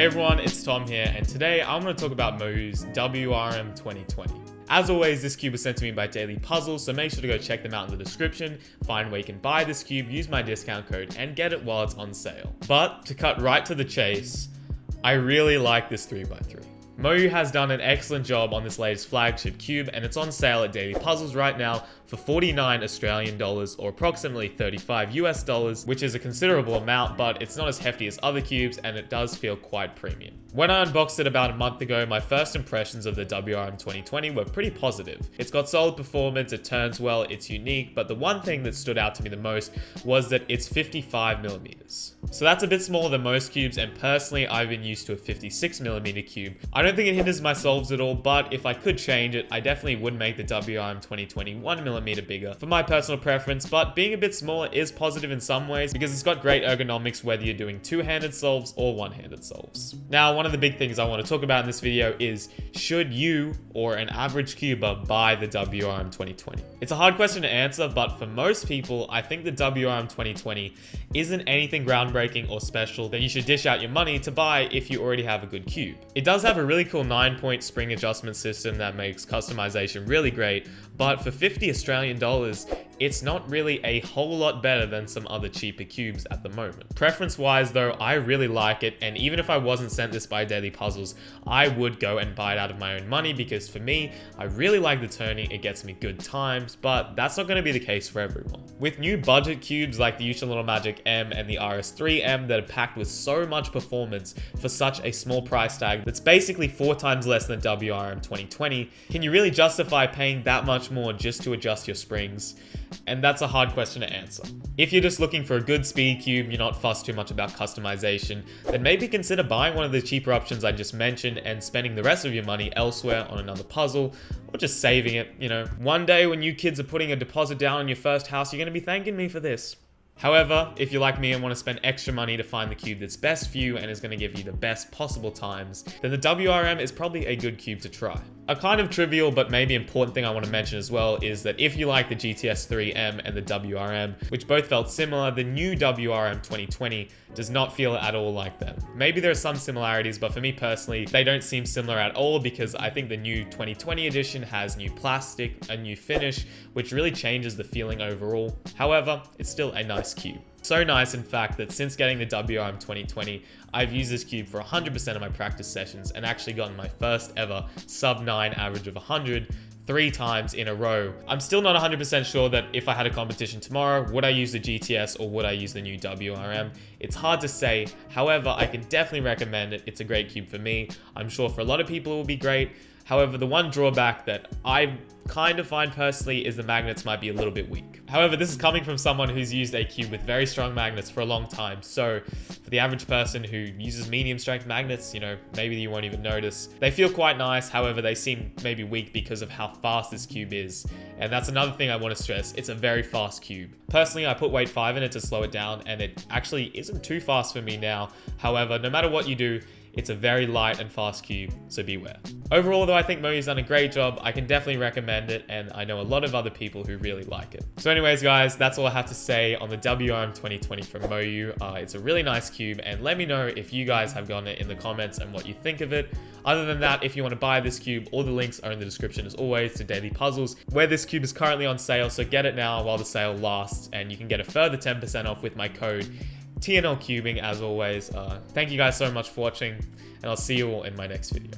Hey everyone, it's Tom here, and today I'm going to talk about Moyu's WRM 2020. As always, this cube was sent to me by Daily Puzzle, so make sure to go check them out in the description, find where you can buy this cube, use my discount code, and get it while it's on sale. But to cut right to the chase, I really like this 3x3. Moyu has done an excellent job on this latest flagship cube, and it's on sale at Daily Puzzles right now for 49 Australian dollars or approximately 35 US dollars, which is a considerable amount, but it's not as hefty as other cubes and it does feel quite premium. When I unboxed it about a month ago, my first impressions of the WRM 2020 were pretty positive. It's got solid performance, it turns well, it's unique, but the one thing that stood out to me the most was that it's 55mm. So that's a bit smaller than most cubes, and personally I've been used to a 56mm cube. I don't think it hinders my solves at all, but if I could change it, I definitely would make the WRM 2020 1mm bigger for my personal preference, but being a bit smaller is positive in some ways because it's got great ergonomics whether you're doing two-handed solves or one-handed solves. Now, one of the big things I want to talk about in this video is, should you or an average cuber buy the WRM 2020? It's a hard question to answer, but for most people, I think the WRM 2020 isn't anything groundbreaking or special that you should dish out your money to buy if you already have a good cube. It does have a really cool 9-point spring adjustment system that makes customization really great, but for 50 Australian dollars, it's not really a whole lot better than some other cheaper cubes at the moment. Preference-wise though, I really like it, and even if I wasn't sent this by Daily Puzzles, I would go and buy it out of my own money because for me, I really like the turning, it gets me good times, but that's not going to be the case for everyone. With new budget cubes like the Ultra Little Magic M and the RS3M that are packed with so much performance for such a small price tag that's basically 4 times less than WRM 2020, can you really justify paying that much more just to adjust your springs? And that's a hard question to answer. If you're just looking for a good speed cube, you're not fussed too much about customization, then maybe consider buying one of the cheaper options I just mentioned and spending the rest of your money elsewhere on another puzzle, or just saving it. You know, one day when you kids are putting a deposit down on your first house, you're going to be thanking me for this. However, if you're like me and want to spend extra money to find the cube that's best for you and is going to give you the best possible times, then the WRM is probably a good cube to try. A kind of trivial but maybe important thing I want to mention as well is that if you like the GTS3M and the WRM, which both felt similar, the new WRM 2020 does not feel at all like them. Maybe there are some similarities, but for me personally, they don't seem similar at all because I think the new 2020 edition has new plastic, a new finish, which really changes the feeling overall. However, it's still a nice cube. So nice, in fact, that since getting the WRM 2020, I've used this cube for 100% of my practice sessions and actually gotten my first ever sub-9 average of 100 3 times in a row. I'm still not 100% sure that if I had a competition tomorrow, would I use the GTS or would I use the new WRM? It's hard to say. However, I can definitely recommend it. It's a great cube for me. I'm sure for a lot of people it will be great. However, the one drawback that I kind of find personally is the magnets might be a little bit weak. However, this is coming from someone who's used a cube with very strong magnets for a long time. So for the average person who uses medium strength magnets, you know, maybe you won't even notice. They feel quite nice. However, they seem maybe weak because of how fast this cube is. And that's another thing I want to stress. It's a very fast cube. Personally, I put weight 5 in it to slow it down, and it actually isn't too fast for me now. However, no matter what you do, it's a very light and fast cube, so beware. Overall though, I think Moyu's done a great job. I can definitely recommend it, and I know a lot of other people who really like it. So anyways guys, that's all I have to say on the WRM 2020 from Moyu. It's a really nice cube, and let me know if you guys have gotten it in the comments and what you think of it. Other than that, if you want to buy this cube, all the links are in the description as always to Daily Puzzles, where this cube is currently on sale, so get it now while the sale lasts, and you can get a further 10% off with my code TNL Cubing as always. Thank you guys so much for watching, and I'll see you all in my next video.